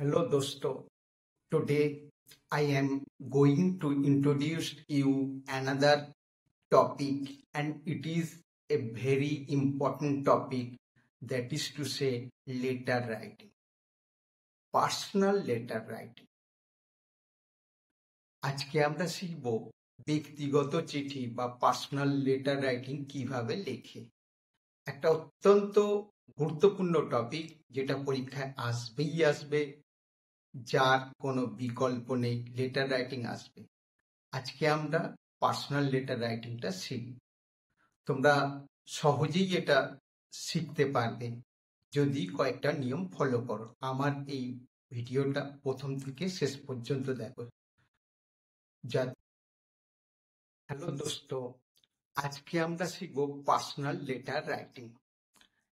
Hello dosto. Today I am going to introduce you another topic, and it is a very important topic, that is to say letter writing, personal letter writing. আজকে আমরা শিখব ব্যক্তিগত চিঠি বা personal letter writing কিভাবে লেখে। একটা অত্যন্ত গুরুত্বপূর্ণ টপিক, যেটা পরীক্ষায় আসবেই আসবে, যার কোনো বিকল্প নেই। লেটার রাইটিং আসবে। আজকে আমরা পার্সোনাল লেটার রাইটিংটা শিখব। তোমরা সহজেই এটা শিখতে পারবে যদি কয়েকটা নিয়ম ফলো করো। আমার এই ভিডিওটা প্রথম থেকে শেষ পর্যন্ত দেখো। হ্যালো দোস্ত, আজকে আমরা শিখব পার্সোনাল লেটার রাইটিং,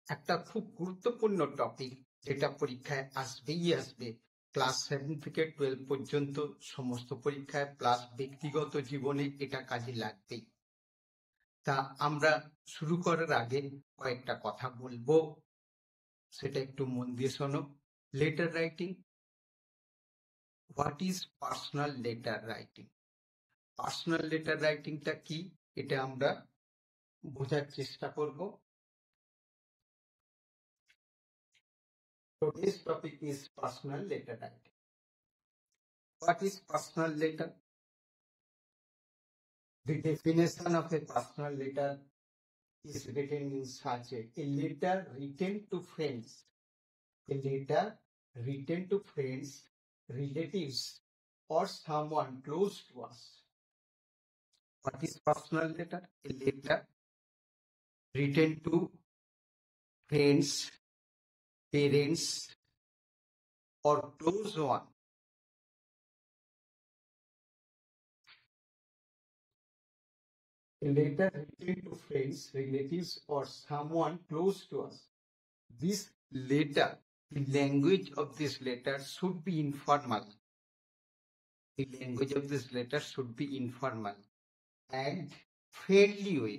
একটা খুব গুরুত্বপূর্ণ টপিক, যেটা পরীক্ষায় আসবেই আসবে। ক্লাস 7 থেকে 12 পর্যন্ত সমস্ত পরীক্ষায় প্লাস ব্যক্তিগত জীবনে এটা কাজে লাগবেই। তা আমরা শুরু করার আগে কয়েকটা কথা বলবো, সেটা একটু মন দিয়ে শোনো। Letter writing, what is personal letter writing? Personal letter রাইটিংটা কি, এটা আমরা বোঝার চেষ্টা করব। Today's topic is personal letter writing. What is personal letter? The definition of a personal letter is written in such a letter written to friends, a letter written to friends, relatives, or someone close to us. What is personal letter? A letter written to friends, parents, or close one. A letter written to friends, relatives, or someone close to us. This letter, the language of this letter should be informal. The language of this letter should be informal and friendly way.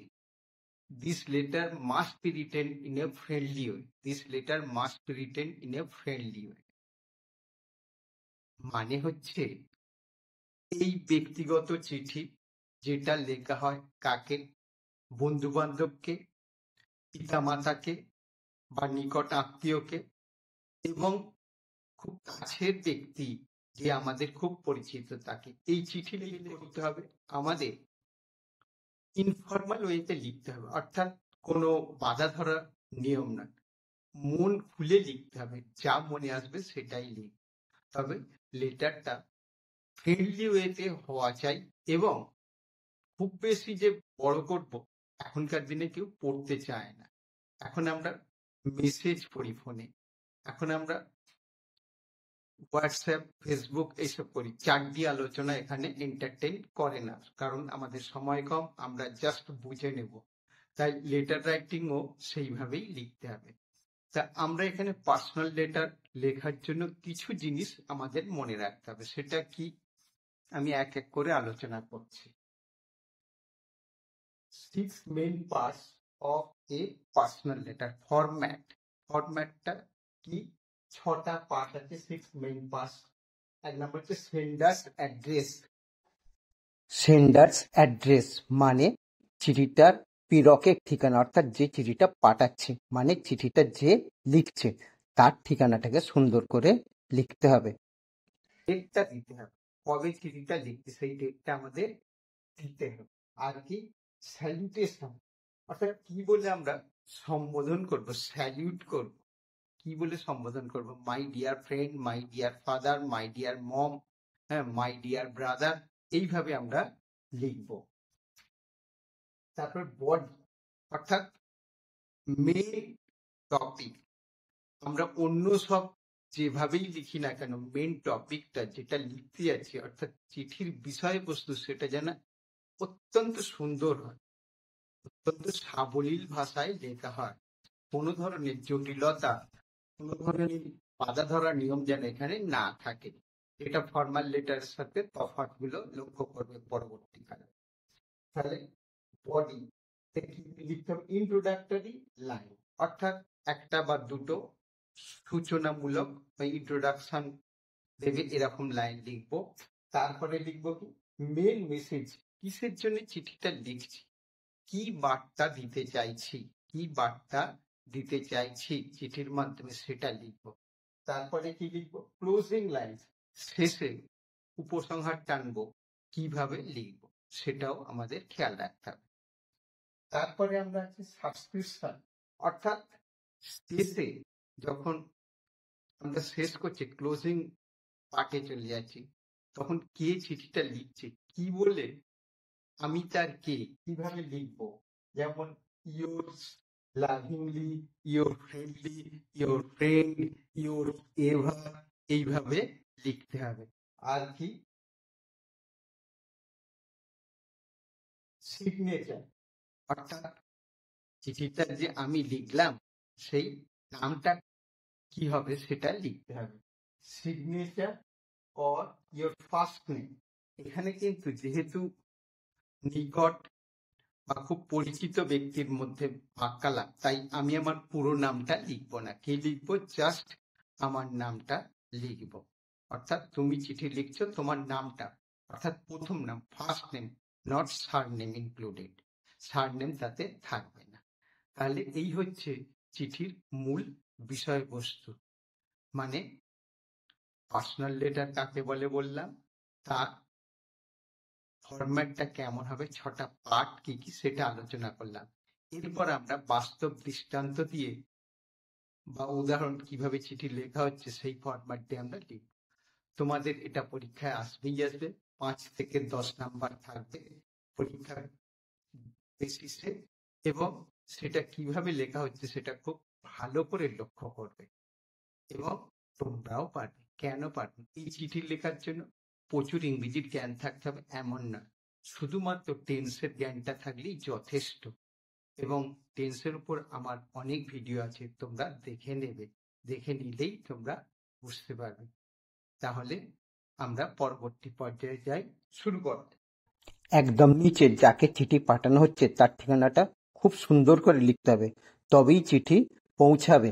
This letter must be written in a friendly way. This letter must be written in a friendly way. মানে হচ্ছে, এই ব্যক্তিগত চিঠি যেটা লেখা হয় কাকে? বন্ধু বান্ধবকে, পিতামাতাকে বা নিকট আত্মীয়কে, এবং খুব কাছের ব্যক্তি যে আমাদের খুব পরিচিত তাকে। এই চিঠি লিখতে হবে আমাদের ইনফর্মাল ওয়েতে লিখতে হবে, অর্থাৎ কোনো বাধা ধরা নিয়ম না, মন খুলে লিখতে হবে, যা মনে আসবে সেটাই লিখ। তবে লেটারটা ফ্রেন্ডলি ওয়েতে হওয়া চাই, এবং খুব বেশি যে বড় করব এখনকার দিনে কেউ পড়তে চায় না। এখন আমরা মেসেজ পড়ি ফোনে, এখন আমরা হোয়াটসঅ্যাপ, ফেসবুক এইসব করি। চাট দিয়ে আলোচনা এখানে এন্টারটেইন করে না, কারণ আমাদের সময় কম, আমরা জাস্ট বুঝে নেব। তাই লেটার রাইটিংও সেইভাবেই লিখতে হবে। তা আমরা এখানে পার্সোনাল লেটার লেখার জন্য কিছু জিনিস আমাদের মনে রাখতে হবে। সেটা কি, আমি এক এক করে আলোচনা করছি। 6 main parts of a personal letter. ফরম্যাটটা কি? 6টা পার্ট আছে, 6 মেইন পার্টস। এক নম্বর হচ্ছে সেন্ডার্স অ্যাড্রেস। সেন্ডার্স অ্যাড্রেস মানে চিঠিটার প্রেরকের ঠিকানা, অর্থাৎ যে চিঠিটা পাঠাচ্ছে, মানে চিঠিটা যে লিখছে তার ঠিকানাটাকে সুন্দর করে লিখতে হবে। ডেটটা দিতে হবে, কবে চিঠিটা লিখছে সেই ডেটটা আমাদের দিতে হবে। আর কি? স্যালুটেশন, অর্থাৎ কি বলে আমরা সম্বোধন করব, স্যালিউট করব, কি বলে সম্বোধন করব? My dear friend, my dear father, my dear mom, হ্যাঁ, মাই ডিয়ার ব্রাদার, এইভাবে আমরা লিখব। তারপর বডি, অর্থাৎ মেন টপিক। আমরা অন্য সব যেভাবেই লিখি না কেন, মেন টপিকটা যেটা লিখতে যাচ্ছি, অর্থাৎ চিঠির বিষয়বস্তু, সেটা যেন অত্যন্ত সুন্দর হয়, অত্যন্ত সাবলীল ভাষায় লেখা হয়। কোনো ধরনের জটিলতা, কোনো ধরনের বাধা ধরা নিয়ম যেন এখানে না থাকে। এটা ফর্মাল লেটারের সাথে তফাৎগুলো লক্ষ্য করবে পরবর্তীকালে। তাহলে বডি লিখতে হবে ইন্ট্রোডাক্টরি লাইন, অর্থাৎ একটা বা দুটো সূচনামূলক বা ইন্ট্রোডাকশন ভেবে এরকম লাইন লিখবো। তারপরে লিখবো কি মেন মেসেজ, কিসের জন্য চিঠিটা লিখছি, কি বার্তা দিতে চাইছি, কি বার্তা দিতে চাইছি চিঠির মাধ্যমে সেটা লিখবো। তারপরে কি লিখবো ক্লোজিং লাইন, শেষে উপসংহার টানবো, কিভাবে লিখবো সেটাও আমাদের খেয়াল রাখতে হবে। তারপরে আমরা আছি সাবস্ক্রিপশন, অর্থাৎ শেষে যখন আমরা শেষ করছি ক্লোজিং পার্টে চলে যাচ্ছি, তখন কে চিঠিটা লিখছে, কি বলে, আমি তার কে, কিভাবে লিখবো, যেমন yours lovingly, your friendly, your friend, your ever, এইভাবে লিখতে হবে। আর কি সিগনেচার, অর্থাৎ চিঠিটা যে আমি লিখলাম সেই নামটা কি হবে সেটা লিখতে হবে। Signature or your first name, এখানে কিন্তু যেহেতু নিকট বা খুব পরিচিত ব্যক্তির মধ্যে বাক্যালাপ, তাই আমি আমার পুরো নামটা লিখবো না, কি লিখবো জাস্ট আমার নামটা লিখবো। অর্থাৎ তুমি চিঠি লিখছো তোমার নামটা, অর্থাৎ প্রথম নাম, first name, not surname included, surname তাতে থাকবে না। তাহলে এই হচ্ছে চিঠির মূল বিষয়বস্তু। মানে পার্সোনাল লেটার কাকে বলে বললাম, তার ফরম্যাটটা কেমন হবে, 6টা পার্ট কি কি সেটা আলোচনা করলাম। এরপর আমরা বাস্তব দৃষ্টান্ত দিয়ে বা উদাহরণ কিভাবে চিঠি লেখা হচ্ছে সেই ফরম্যাট দিয়ে আমরা লিখব। তোমাদের এটা পরীক্ষায় আসবেই আসবে, 5 থেকে 10 নাম্বার থাকবে পরীক্ষার বেসিসে, এবং সেটা কিভাবে লেখা হচ্ছে সেটা খুব ভালো করে লক্ষ্য করবে এবং তোমরাও পারবে। কেন পারবে? এই চিঠি লেখার জন্য প্রচুর ইংরেজির জ্ঞান থাকতে হবে এমন না, শুধুমাত্র টেন্সের জ্ঞানটা থাকলেই যথেষ্ট। এবং টেন্সের উপর আমার অনেক ভিডিও আছে, তোমরা দেখে নেবে, দেখে নিলেই তোমরা বুঝতে পারবে। তাহলে আমরা পরবর্তী পর্যায়ে যাই, শুরু করো। একদম নিচে যাকে চিঠি পাঠানো হচ্ছে তার ঠিকানাটা খুব সুন্দর করে লিখতে হবে, তবেই চিঠি পৌঁছাবে।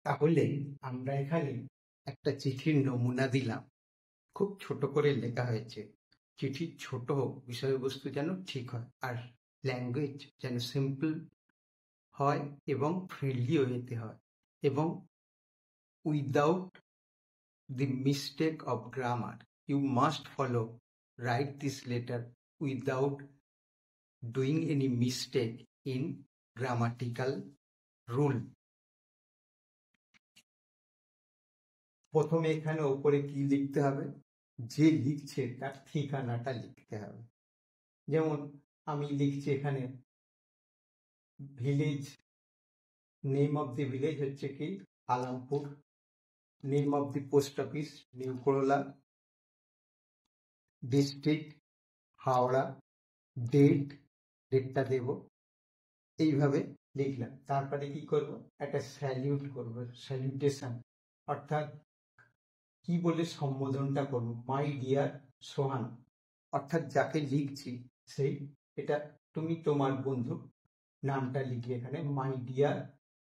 তাহলে আমরা এখানে একটা চিঠির নমুনা দিলাম, খুব ছোট করে লেখা হয়েছে। চিঠি ছোট হোক, বিষয়বস্তু যেন ঠিক হয়, আর ল্যাঙ্গুয়েজ যেন সিম্পল হয় এবং ফ্রেন্ডলি ওয়েতে হয়, এবং without the mistake of grammar. You must write this letter without doing any mistake in grammatical rule. প্রথমে এখানে উপরে কি লিখতে হবে, যে লিখছে তার ঠিকানাটা লিখতে হবে। যেমন আমি লিখছি এখানে village, name of the village হচ্ছে কি Alampur, name of the post office new করলা, ডিস্ট্রিক্ট হাওড়া, ডেটটা দেব, এইভাবে লিখলাম। তারপরে কি করব, একটা স্যালিউট করব, স্যালিউটেশন, অর্থাৎ কি বলে সম্বোধনটা করব, মাই ডিয়ার সোহান, অর্থাৎ যাকে লিখছি সেই, এটা তুমি তোমার বন্ধু নামটা লিখে এখানে মাই ডিয়ার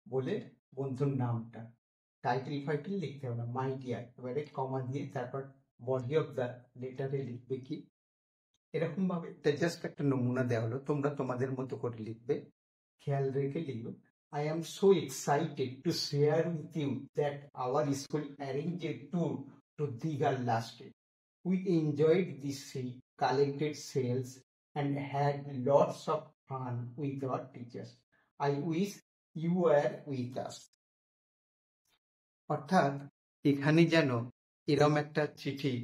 বলে বন্ধুর নামটা, টাইটেল ফাইটেল লিখতে হবে না, মাই ডিয়ার, এবারে কমা দিয়ে তারপর বডি অফ দ্য লেটারে লিখবে কি এরকম ভাবে। এটা জাস্ট একটা নমুনা দেওয়া হলো, তোমরা তোমাদের মতো করে লিখবে, খেয়াল রেখে লিখবে। I am so excited to share with you that our school arranged a tour to Digha last year. We enjoyed the sea, collected shells, and had lots of fun with our teachers. I wish you were with us. অর্থাৎ এখানে যেন এরম একটা চিঠি,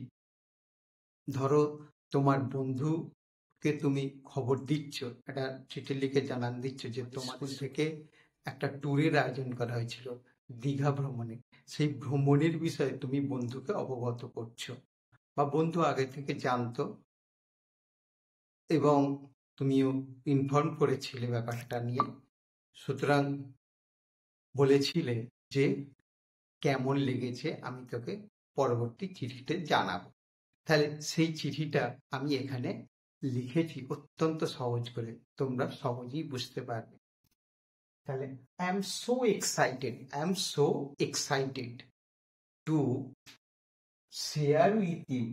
ধরো তোমার বন্ধুকে তুমি খবর দিচ্ছ, একটা চিঠি লিখে জানান দিচ্ছ যে তোমার স্কুল থেকে একটা ট্যুরের আয়োজন করা হয়েছিল দীঘা ভ্রমণে, সেই ভ্রমণের বিষয়ে তুমি বন্ধুকে অবগত করছো, বা বন্ধু আগে থেকে জানতো এবং তুমিও ইনফর্ম করেছিলে ব্যাপারটা নিয়ে, সুতরাং বলেছিলে যে কেমন লেগেছে আমি তোকে পরবর্তী চিঠিতে জানাবো। তাহলে সেই চিঠিটা আমি এখানে লিখেছি অত্যন্ত সহজ করে, তোমরা সহজেই বুঝতে পারবে। তাহলে I am so excited to share with you.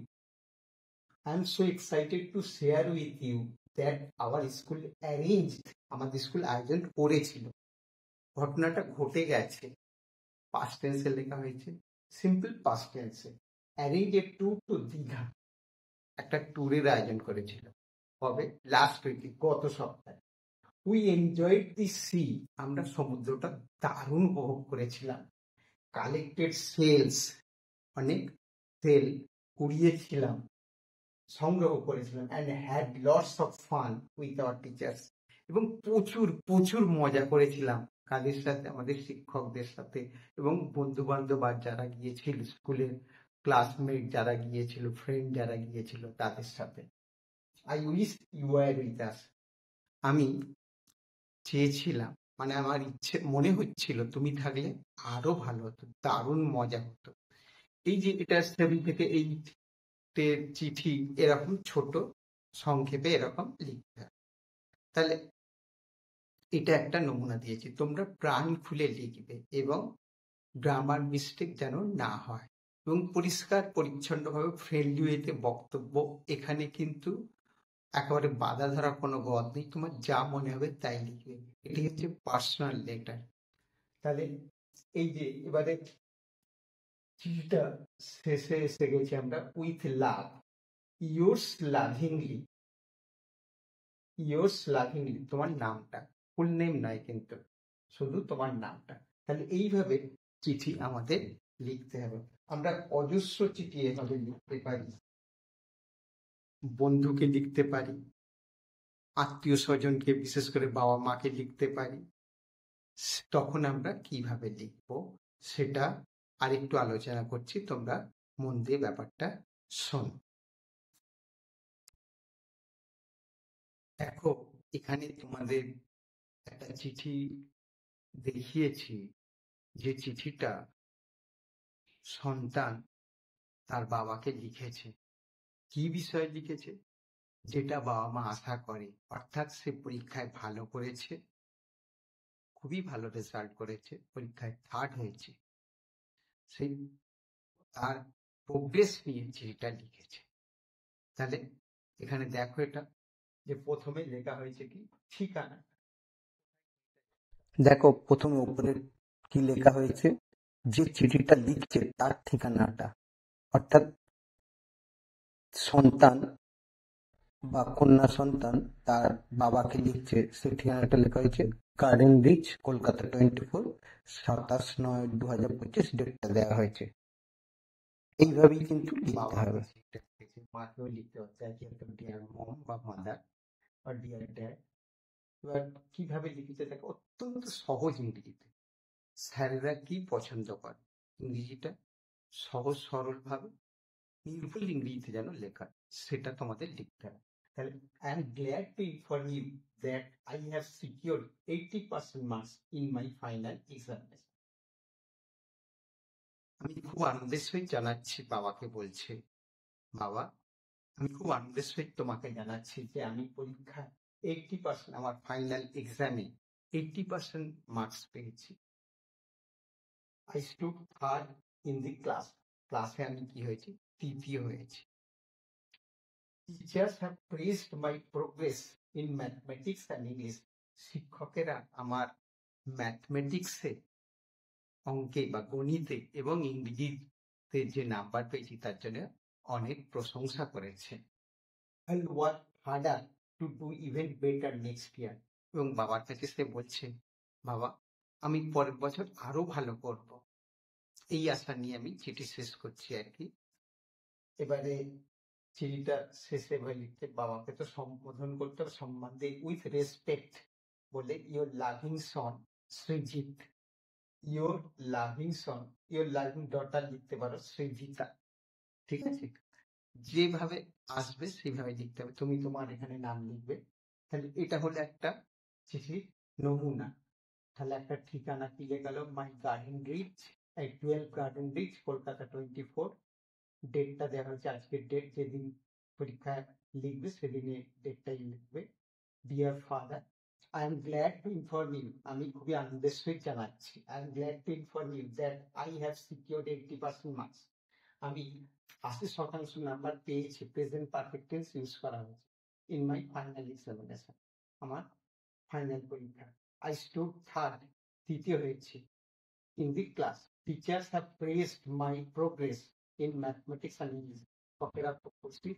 I am so excited to share with you that our school arranged, আমাদের স্কুল আয়োজন করেছিল। ঘটনাটা ঘটে গেছে, পাস্ট টেন্সে লেখা হয়েছে, সিম্পল পাস্ট টেন্সে। Arrange a tour to Digha, একটা ট্যুরের আয়োজন করেছিল। কবে? লাস্ট উইকে, গত সপ্তাহে। উই এনজয়েড দি সি, আমরা সমুদ্রটা দারুণ উপভোগ করেছিলাম। কালেক্টেড সেলস, অনেক সেল কুড়িয়েছিলাম, সংগ্রহ করেছিলাম। And had lots of fun with our teachers, এবং প্রচুর প্রচুর মজা করেছিলাম। কাদের সাথে? আমাদের শিক্ষকদের সাথে এবং বন্ধু বান্ধব আর যারা গিয়েছিল, স্কুলের ক্লাসমেট যারা গিয়েছিল, ফ্রেন্ড যারা গিয়েছিল তাদের সাথে। I wish you are with us, আমি চেয়েছিলাম, মানে আমার ইচ্ছে, মনে হচ্ছিল তুমি থাকলে আরো ভালো হতো, দারুণ মজা হতো। এই যে এটা 7 থেকে 8 চিঠি, এরকম ছোট সংক্ষেপে এরকম লিখতে হয়। তাহলে এটা একটা নমুনা দিয়েছি, তোমরা প্রাণ খুলে লিখবে এবং গ্রামার মিস্টেক যেন না হয়, এবং পরিষ্কার পরিচ্ছন্নভাবে ফ্রেন্ডলি ওয়েতে বক্তব্য। এখানে কিন্তু একেবারে বাধা ধরা কোনো গদ নেই, তোমার যা মনে হবে তাই লিখবে। এটি হচ্ছে পার্সোনাল লেটার। তাহলে এই যে এবারে চিঠিটা শেষে এসে গেছি আমরা। উইথ লাভ, ইয়োর্স লাভিংলি, ইয়োর্স লাভিংলি, তোমার নামটা, ফুল নেম নয় কিন্তু, শুধু তোমার নামটা। তাহলে এইভাবে চিঠি আমাদের লিখতে হবে। আমরা অজস্র চিঠি এভাবে লিখতে পারি, বন্ধুকে লিখতে পারি, আত্মীয় স্বজনকে, বিশেষ করে বাবা মাকে লিখতে পারি। তখন আমরা কিভাবে লিখব সেটা আরেকটু আলোচনা করছি, তোমরা মন দিয়ে ব্যাপারটা শোনো। দেখো, এখানে তোমাদের একটা চিঠি দেখিয়েছি, যে চিঠিটা সন্তান তার বাবাকে লিখেছে। কি বিষয়ে লিখেছে? যেটা বাবা মা আশা করে, অর্থাৎ সে পরীক্ষায় ভালো করেছে, খুবই ভালো রেজাল্ট করেছে, পরীক্ষায় থার্ড হয়েছে, সেই তার প্রোগ্রেস নিয়ে চিঠিটা লিখেছে। তাহলে এখানে দেখো, এটা যে প্রথমে লেখা হয়েছে কি ঠিকানা। দেখো প্রথমে উপরে কি লেখা হয়েছে, যে চিঠিটা লিখছে তার ঠিকানাটা, অর্থাৎ সন্তান বা কন্যা সন্তান তার বাবাকে লিখছে, সেই ঠিকানাটা লেখা হয়েছে গার্ডেন রিচ, কলকাতা 24, 27/9/2025 ডেটটা দেওয়া হয়েছে। এইভাবেই কিন্তু লিখতে হবে। মাকেও লিখতে হচ্ছে ডিয়ার মম বা মাদার বা ডিয়ার ড্যাড। এবার কিভাবে লিখতে থাকে? অত্যন্ত সহজ ইংরেজিতে। স্যারেরা কি পছন্দ করে? ইংরেজিটা সহজ সরল ভাবে, নির্ভুল ইংরেজিতে যেন লেখা, সেটা তোমাদের লিখতে হবে। তাহলে I am glad to inform you that I have secured 80% marks in my final examination. আমি খুব আনন্দের সহিত জানাচ্ছি, বাবাকে বলছে, বাবা আমি খুব আনন্দের সহিত তোমাকে জানাচ্ছি যে আমি পরীক্ষায় 80%, আমার ফাইনাল এক্সামে 80% মার্কস পেয়েছি। I stood third in the class. ক্লাসে আমি কি হয়েছি? তৃতীয় হয়েছি। Teachers have praised my progress in mathematics and English. শিক্ষকেরা আমার ম্যাথমেটিক্সে, অঙ্কে বা গণিতে এবং ইংরেজিতে যে নাম্বার পেয়েছি তার জন্য অনেক প্রশংসা করেছে। I'll work harder to do even better next year. এবং বাবার কাছে সে বলছে, বাবা আমি পরের বছর আরো ভালো করব, এই আশা নিয়ে আমি চিঠি শেষ করছি আর কি। এবারে চিঠিটা শেষে লিখতে, বাবাকে তো সম্বোধন করতে হবে, সম্মান দিয়ে উইথ রেসপেক্ট বলে, your loving Son Srijit, your loving Son, your loving daughter লিখতে পারো সৃজিতা। ঠিক আছে? যেভাবে আসবে সেইভাবে লিখতে হবে, তুমি তোমার এখানে নাম লিখবে। তাহলে এটা হলো একটা চিঠির নমুনা। তাহলে একটা ঠিকানা কি লেখালো, মাই গার্ডেন রিচ, 12 গার্ডেন রিচ, কলকাতা 24। ডেটটা দেওয়া হয়েছে, আজকের ডেট, যেদিন পরীক্ষা লিখবে সেদিনের ডেটটাই লিখবে। Dear father, I am glad to inform you, আমি খুবই আনন্দের সহিত জানাচ্ছি, I am glad to inform you that I have secured 80% marks. আমি 80% নাম্বার পেয়েছি, প্রেজেন্ট পারফেক্ট টেন্স ইউজ করা হয়েছে ইন মাই ফাইনাল এক্সামিনেশন, আমার ফাইনাল পরীক্ষা। I stood third, তৃতীয় হয়েছি। In the class, teachers have praised my progress in mathematics and English. পকেরা করছি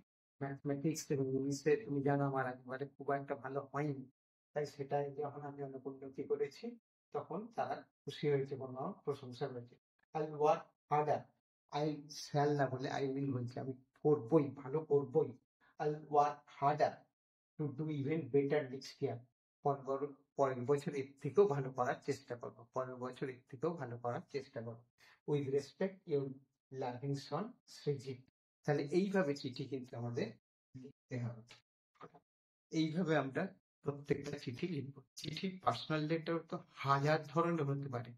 mathematics এবং ইংলিশে, তুমি জানো আমার একেবারে খুব একটা ভালো হয়নি, তাই সেটাই যখন আমি অনেক উন্নতি করেছি তখন তারা খুশি হয়েছে এবং আমার প্রশংসা করেছে। I work harder, I shall না বলে আই উইল বলছি, আমি করবই, ভালো করবই। I work harder to do even better next year, পরের বছর এর থেকেও ভালো করার চেষ্টা করবো, পরের বছর এর থেকেও ভালো করার চেষ্টা করবো। উইথ রেসপেক্ট ইউর লাভিং সন সৃজিত। তাহলে এইভাবে চিঠি কিন্তু আমাদের লিখতে হবে, এইভাবে আমরা প্রত্যেকটা চিঠি লিখবো। চিঠি পার্সোনাল লেটার তো হাজার ধরনের হতে পারে,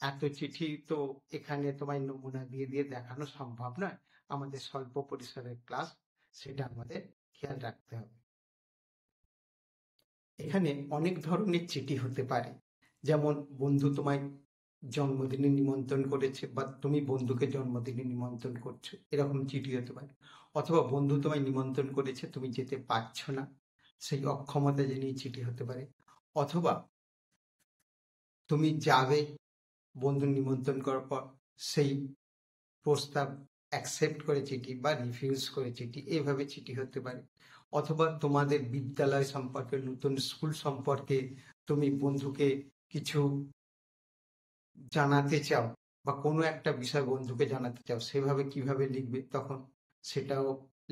এত চিঠি তো এখানে তোমায় নমুনা দিয়ে দিয়ে দেখানো সম্ভব নয়, আমাদের স্বল্প পরিসরের ক্লাস, সেটা আমাদের খেয়াল রাখতে হবে। এখানে অনেক ধরনের চিঠি হতে পারে, যেমন বন্ধু তোমায় জন্মদিনে নিমন্ত্রণ করেছে বা তুমি বন্ধুকে জন্মদিনে নিমন্ত্রণ করছো, এরকম চিঠি হতে পারে। অথবা বন্ধু তোমায় নিমন্ত্রণ করেছে, তুমি যেতে পারছো না, সেই অক্ষমতা জানিয়ে চিঠি হতে পারে। অথবা তুমি যাবে, বন্ধু নিমন্ত্রণ করার পর সেই প্রস্তাব অ্যাকসেপ্ট করে চিঠি বা রিফিউজ করে চিঠি, এইভাবে চিঠি হতে পারে। অথবা তোমাদের বিদ্যালয় সম্পর্কে, নতুন স্কুল সম্পর্কে তুমি বন্ধুকে কিছু জানাতে চাও বা কোনো একটা বিষয় বন্ধুকে জানাতে চাও, সেভাবে কিভাবে লিখবে তখন সেটাও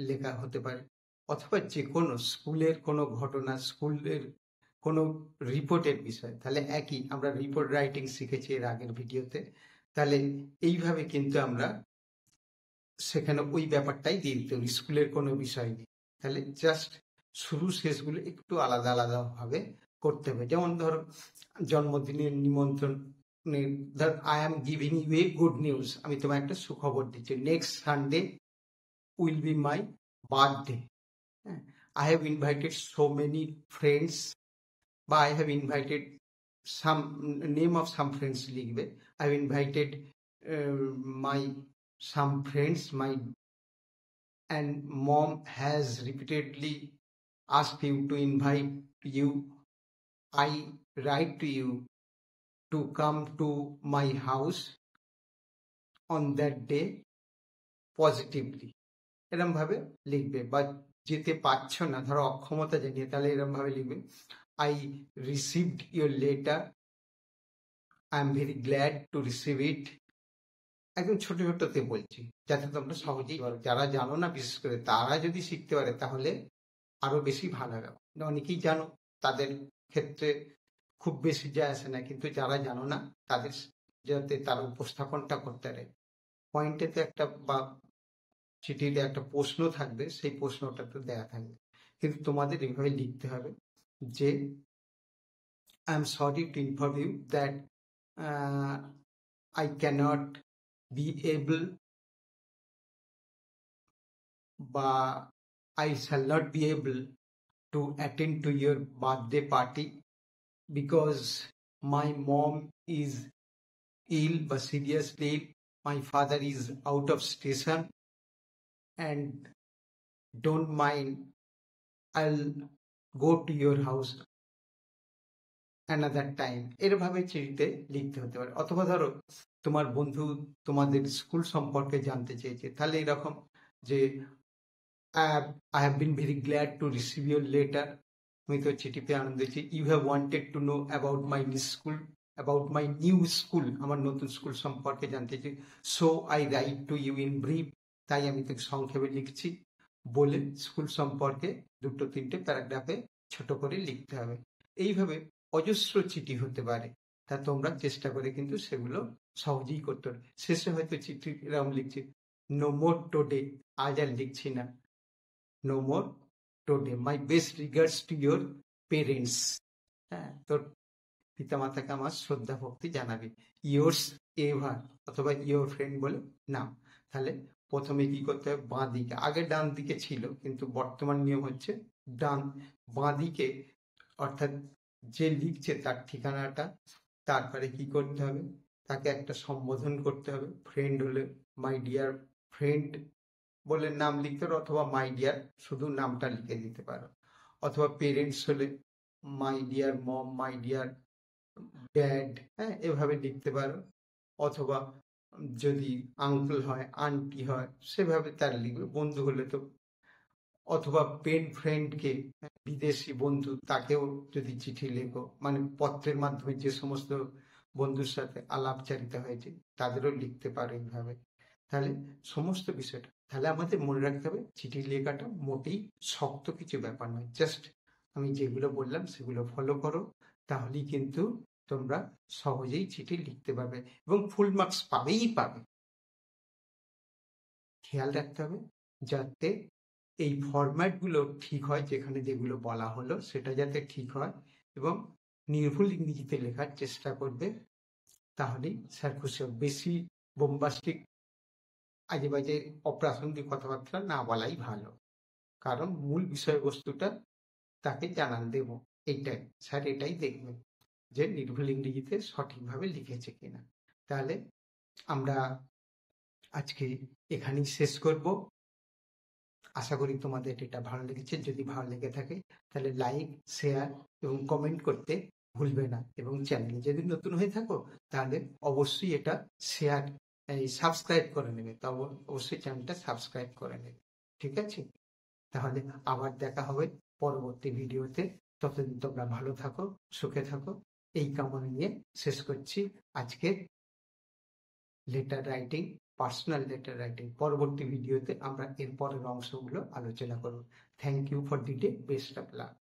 লেখা হতে পারে। অথবা যে কোনো স্কুলের কোনো ঘটনা, স্কুলের কোনো রিপোর্টের বিষয়, তাহলে একই, আমরা রিপোর্ট রাইটিং শিখেছি এর আগের ভিডিওতে, তাহলে এইভাবে কিন্তু আমরা সেখানে ওই ব্যাপারটাই দিয়ে দিতে হবে, স্কুলের কোনো বিষয় নেই। তাহলে জাস্ট শুরু শেষগুলো একটু আলাদা আলাদা ভাবে করতে হবে। যেমন ধরো জন্মদিনের নিমন্ত্রণ, ধর I am giving you a good news, আমি তোমায় একটা সুখবর দিচ্ছি, next Sunday will be my birthday, I have invited so many friends, বা I have invited some name of some friends লিখবে, I have invited my some friends, my and mom has repeatedly asked you to invite you. I write to you to come to my house on that day positively. এরকম ভাবে লিখবে। বা যেতে পারছো না, ধরো অক্ষমতা জানিয়ে, তাহলে এরকম ভাবে লিখবে, I received your letter, I am very glad to receive it. একদম ছোট ছোটতে বলছি, যাতে তোমরা সহজেই, যারা জানো না বিশেষ করে তারা যদি শিখতে পারে তাহলে আরো বেশি ভালো হবে। অনেকেই জানো, তাদের ক্ষেত্রে খুব বেশি যায় আসে না, কিন্তু যারা জানো না তাদের যাতে তারা উপস্থাপনটা করতে পারে, পয়েন্টেতে একটা বা চিঠিতে একটা প্রশ্ন থাকবে, সেই প্রশ্নটা তো দেয়া থাকবে, কিন্তু তোমাদের এইভাবে লিখতে হবে যে I am sorry to inform you that I cannot be able, but I shall not be able to attend to your birthday party because my mom is ill, but seriously ill. My father is out of station, and don't mind, I'll go to your house another time. এরভাবে চিঠিতে লিখতে হতে পারে। অথবা ধরো তোমার বন্ধু তোমাদের school সম্পর্কে জানতে চেয়েছে, তাহলে এরকম যে I have been very glad to receive your letter, আমি তো চিঠি পেয়ে আনন্দ হয়েছি, you have wanted to know about my new school, আমার নতুন স্কুল সম্পর্কে জানতে চেয়েছি, so I write to you in brief, তাই আমি তোকে সংক্ষেপে লিখছি, বলে স্কুল সম্পর্কে দুটো তিনটে প্যারাগ্রাফে ছোট করে লিখতে হবে। এইভাবে অজস্র চিঠি হতে পারে, তা তোমরা চেষ্টা করে কিন্তু সেগুলো সহজেই করতে পারবে। শেষে হয়তো চিঠি এরকম লিখছি, নো মোর টুডে, আজ আর লিখছি না, no more today, my best regards to your parents, হ্যাঁ, তোর পিতামাতাকে আমার শ্রদ্ধা ভক্তি জানাবি, ইয়োর্স এভার অথবা ইয়োর ফ্রেন্ড বলে নাম। তাহলে প্রথমে কি করতে হবে, বাঁ দিকে, আগে ডান দিকে ছিল কিন্তু বর্তমান নিয়ম হচ্ছে বাঁ দিকে, অর্থাৎ যে লিখছে তার ঠিকানাটা, তারপরে কি করতে হবে, তাকে একটা সম্বোধন করতে হবে। ফ্রেন্ড হলে মাই ডিয়ার ফ্রেন্ড বলে নাম লিখতে পারো, অথবা মাই ডিয়ার শুধু নামটা লিখে দিতে পারো, অথবা পেরেন্টস হলে my dear mom, my dear dad, হ্যাঁ এভাবে লিখতে পারো। অথবা যদি আঙ্কেল হয়, আন্টি হয়, সেভাবে তার লিখবে। বন্ধু হলে তো, অথবা পেন ফ্রেন্ডকে, বিদেশি বন্ধু, তাকেও যদি চিঠি লেখো, মানে পত্রের মাধ্যমে যে সমস্ত বন্ধুর সাথে আলাপচারিতা হয়েছে তাদেরও লিখতে পারো এইভাবে। তাহলে সমস্ত বিষয়টা, তাহলে আমাদের মনে রাখতে হবে চিঠি লেখাটা মোটেই শক্ত কিছু ব্যাপার নয়। জাস্ট আমি যেগুলো বললাম সেগুলো ফলো করো, তাহলেই কিন্তু তোমরা সহজেই চিঠি লিখতে পারবে এবং ফুল মার্কস পাবেই পাবে। খেয়াল রাখতে হবে যাতে এই ফরম্যাটগুলো ঠিক হয়, যেখানে যেগুলো বলা হলো সেটা যাতে ঠিক হয়, এবং নির্ভুল ইংরেজিতে লেখার চেষ্টা করবে, তাহলেই স্যার খুশি হবে। বেশি বোম্বাস্টিক আজে বাজে অপ্রাসঙ্গিক কথাবার্তা না বলাই ভালো, কারণ মূল বিষয়বস্তুটা তাকে জানান দেব। এইটাই স্যার, এটাই দেখবেন যে নির্ভুল ইংরেজিতে সঠিকভাবে লিখেছে কিনা। তাহলে আমরা আজকে এখানেই শেষ করব। আশা করি তোমাদের এটা ভালো লেগেছে। যদি ভালো লেগে থাকে তাহলে লাইক, শেয়ার এবং কমেন্ট করতে ভুলবে না। এবং চ্যানেলে যদি নতুন হয়ে থাকো তাহলে অবশ্যই এটা শেয়ার, সাবস্ক্রাইব করে নেবে। তো অবশ্যই চ্যানেলটা সাবস্ক্রাইব করে নেবে। ঠিক আছে, তাহলে আবার দেখা হবে পরবর্তী ভিডিওতে। ততদিন তোমরা ভালো থাকো, সুখে থাকো, এই কামনা নিয়ে শেষ করছি আজকের letter writing, personal letter writing. পরবর্তী ভিডিওতে আমরা এর পরের অংশগুলো আলোচনা করব। Thank you for the day, best of lakh.